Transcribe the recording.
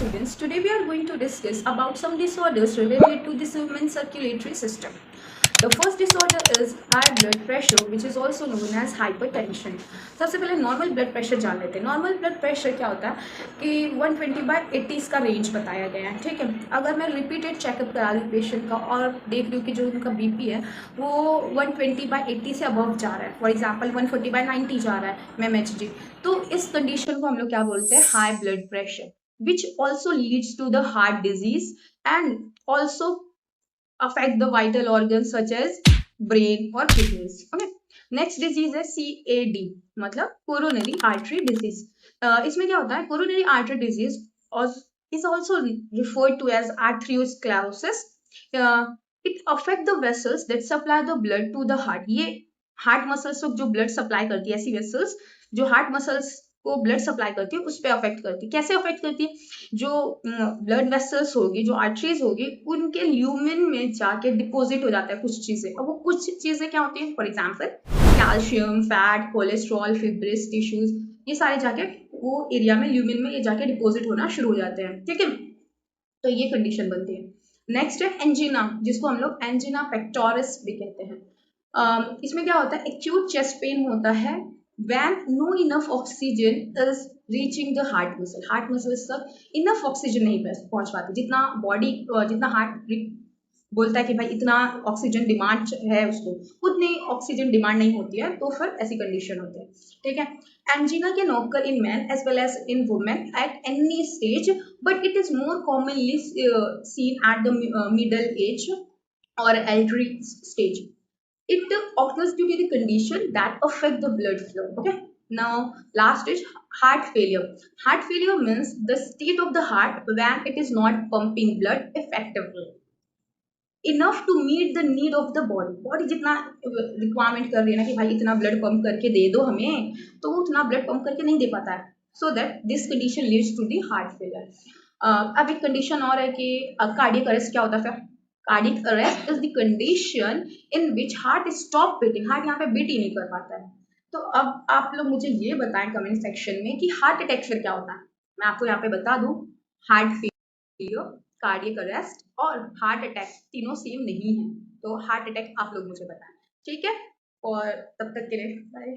students, today we are going to discuss about some disorders related to the human circulatory system. The first disorder is high blood pressure, which is also known as hypertension. सबसे पहले normal blood pressure जान लेते हैं. Normal blood pressure क्या होता है कि 120/80 इसका रेंज बताया गया है. ठीक है, अगर मैं रिपीटेड चेकअप करा रही हूँ पेशेंट का और देख रही हूँ कि जो उनका बीपी है वो 120/80 से अबव जा रहा है, फॉर एग्जाम्पल 140/90 जा रहा है mmHg, तो इस कंडीशन को हम लोग क्या बोलते हैं, high blood pressure, which also leads to the heart disease and also affect the vital organs such as brain or kidneys. Okay, next disease है CAD, मतलब coronary artery disease. इसमें क्या होता है, coronary artery disease is also referred to as arteriosclerosis. It affect the vessels that supply the blood to the heart. ये heart muscles को जो blood supply करती है, ऐसी वेसल्स जो हार्ट मसल्स को ब्लड सप्लाई करती है उस पर अफेक्ट करती है. कैसे अफेक्ट करती है, जो ब्लड वेसल्स होगी, जो आर्टरीज होगी, उनके ल्यूमेन में जाके डिपॉजिट हो जाता है कुछ चीजें. अब वो कुछ चीजें क्या होती है, for example calcium, fat, cholesterol, fibrous tissues, ये सारे जाके वो एरिया में ल्यूमेन में ये जाके डिपॉजिट होना शुरू हो जाते हैं. ठीक है, तो ये कंडीशन बनती है. नेक्स्ट है एंजिना, जिसको हम लोग एंजिना पेक्टोरिस भी कहते हैं. इसमें क्या होता है, एक्यूट चेस्ट पेन होता है when no enough oxygen is reaching the heart muscle. Heart muscles तक इनफ ऑक्सीजन नहीं पहुंच पाती, जितना बॉडी, जितना हार्ट बोलता है कि भाई इतना ऑक्सीजन डिमांड है उसको, उतनी ऑक्सीजन डिमांड नहीं होती है, तो फिर ऐसी कंडीशन होती है. ठीक है, angina can occur in men as well as in women at any stage, but it is more commonly seen at the middle age or elderly stage. It occurs due to the condition that affect the blood flow. Okay, now last is heart failure. Heart failure means the state of the heart when it is not pumping blood effectively enough to meet the need of the body. Body जितना requirement कर रही है ना कि भाई इतना blood pump करके दे दो हमें, तो वो उतना ब्लड पंप करके नहीं दे पाता है. So that this condition leads to the heart failure. अब एक कंडीशन और है कि कार्डियक अरेस्ट क्या होता है. फिर cardiac arrest is the condition in which heart stop beating. Heart यहाँ पे बीट ही नहीं कर पाता है. तो अब आप लोग मुझे ये बताएं कमेंट सेक्शन में कि हार्ट अटैक फिर क्या होता है. मैं आपको यहाँ पे बता दूं, हार्ट फेलियर, कार्डियक अरेस्ट और हार्ट अटैक तीनों सेम नहीं है. तो हार्ट अटैक आप लोग मुझे बताएं. ठीक है, और तब तक के लिए बाय.